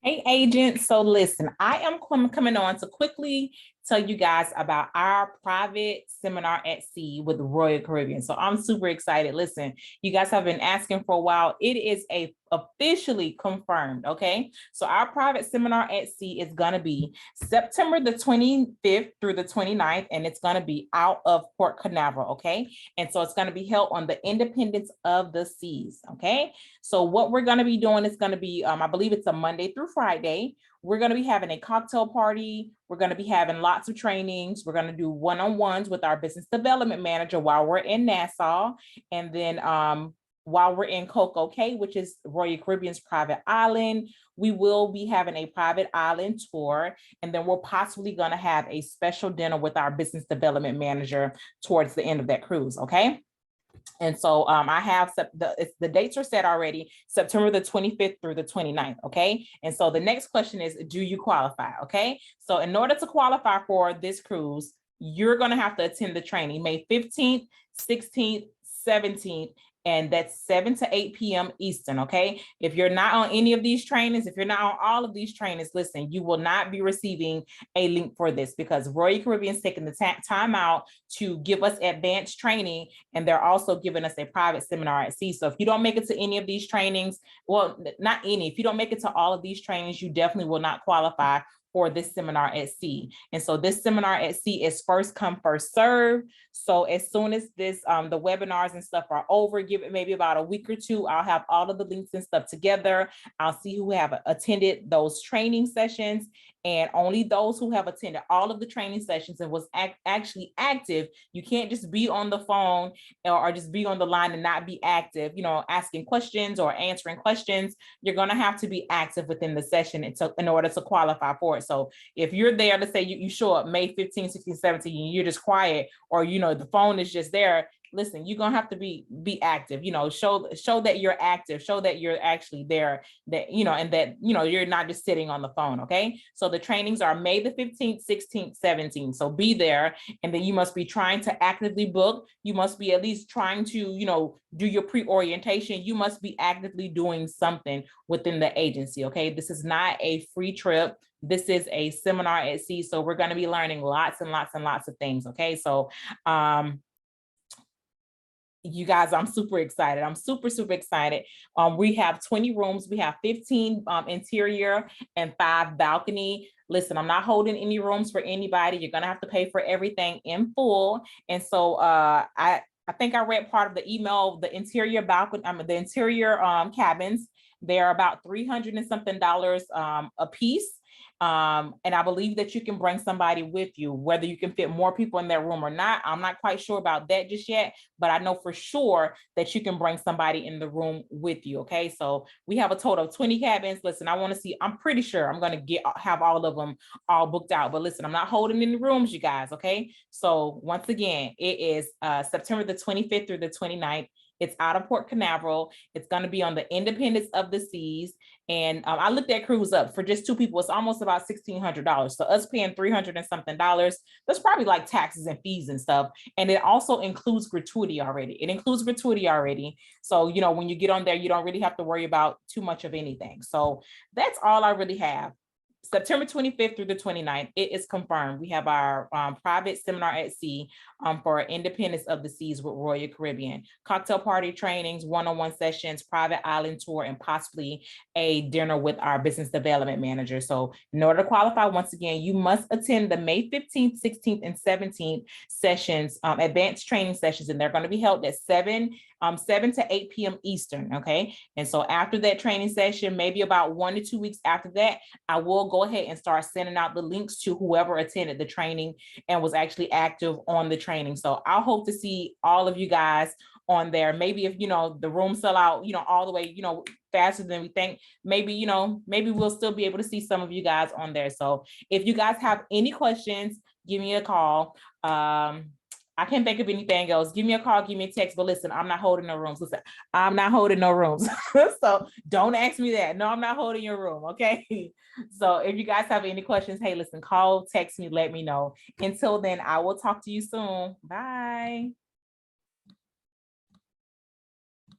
Hey, agent. So listen, I am coming on to quickly tell you guys about our private seminar at sea with Royal Caribbean. So I'm super excited. Listen, you guys have been asking for a while. It is officially confirmed. Okay. So our private seminar at sea is going to be September the 25th through the 29th, and it's going to be out of Port Canaveral. Okay. And so it's going to be held on the Independence of the Seas. Okay. So what we're going to be doing is going to be, I believe it's a Monday through Friday. We're going to be having a cocktail party. We're going to be having lots of trainings. We're going to do one-on-ones with our business development manager while we're in Nassau. And then while we're in Coco Cay, which is Royal Caribbean's private island, we will be having a private island tour. And then we're possibly going to have a special dinner with our business development manager towards the end of that cruise. Okay. And so I have the dates are set already, September the 25th through the 29th. Okay. And so the next question is, do you qualify? Okay. So in order to qualify for this cruise, you're going to have to attend the training May 15th, 16th, 17th, and that's 7 to 8 p.m. Eastern. Okay. If you're not on any of these trainings, if you're not on all of these trainings, listen, you will not be receiving a link for this because Royal Caribbean's taking the time out to give us advanced training, and they're also giving us a private seminar at sea. So if you don't make it to any of these trainings, well, not any, if you don't make it to all of these trainings, you definitely will not qualify for this seminar at sea. And so this seminar at sea is first come, first serve. So as soon as this, the webinars and stuff are over, give it maybe about a week or two, I'll have all of the links and stuff together. I'll see who have attended those training sessions, and only those who have attended all of the training sessions and was actually active. You can't just be on the phone or just be on the line and not be active, asking questions or answering questions. You're going to have to be active within the session in order to qualify for it. So if you're there, let's say you show up May 15, 16, 17, and you're just quiet, or, the phone is just there, listen, you're gonna have to be active, show that you're active, show that you're actually there, that, and that, you're not just sitting on the phone. Okay. So the trainings are May the 15th, 16th, 17th. So be there. And then you must be trying to actively book. You must be at least trying to, do your pre-orientation. You must be actively doing something within the agency. Okay. This is not a free trip. This is a seminar at sea. So we're going to be learning lots and lots and lots of things. Okay. So, you guys, I'm super excited. I'm super excited. We have 20 rooms. We have 15 interior and 5 balcony. Listen, I'm not holding any rooms for anybody. You're going to have to pay for everything in full. And so I think I read part of the email, the interior balcony, the interior cabins, they're about $300 and something a piece. And I believe that you can bring somebody with you, whether you can fit more people in that room or not. I'm not quite sure about that just yet, but I know for sure that you can bring somebody in the room with you. Okay. So we have a total of 20 cabins. Listen, I want to see, I'm pretty sure I'm going to have all of them all booked out, but listen, I'm not holding any rooms, you guys. Okay. So once again, it is September the 25th through the 29th. It's out of Port Canaveral. It's going to be on the Independence of the Seas. And I looked that cruise up for just 2 people. It's almost about $1,600. So us paying $300 and something, that's probably like taxes and fees and stuff. And it also includes gratuity already. So, when you get on there, you don't really have to worry about too much of anything. So that's all I really have. September 25th through the 29th, it is confirmed. We have our private seminar at sea for Independence of the Seas with Royal Caribbean. Cocktail party trainings, one-on-one sessions, private island tour, and possibly a dinner with our business development manager. So in order to qualify, once again, you must attend the May 15th, 16th, and 17th sessions, advanced training sessions, and they're going to be held at 7 to 8 p.m. Eastern. Okay. And so after that training session, maybe about 1 to 2 weeks after that, I will go ahead and start sending out the links to whoever attended the training and was actually active on the training. So I'll hope to see all of you guys on there. Maybe if, the room sell out, all the way, faster than we think, maybe, maybe we'll still be able to see some of you guys on there. So if you guys have any questions, give me a call. I can't think of anything else. Give me a call, give me a text, but listen, I'm not holding no rooms. Listen, I'm not holding no rooms. So don't ask me that. No, I'm not holding your room. Okay. So if you guys have any questions, hey, listen, call, text me, let me know. Until then, I will talk to you soon. Bye.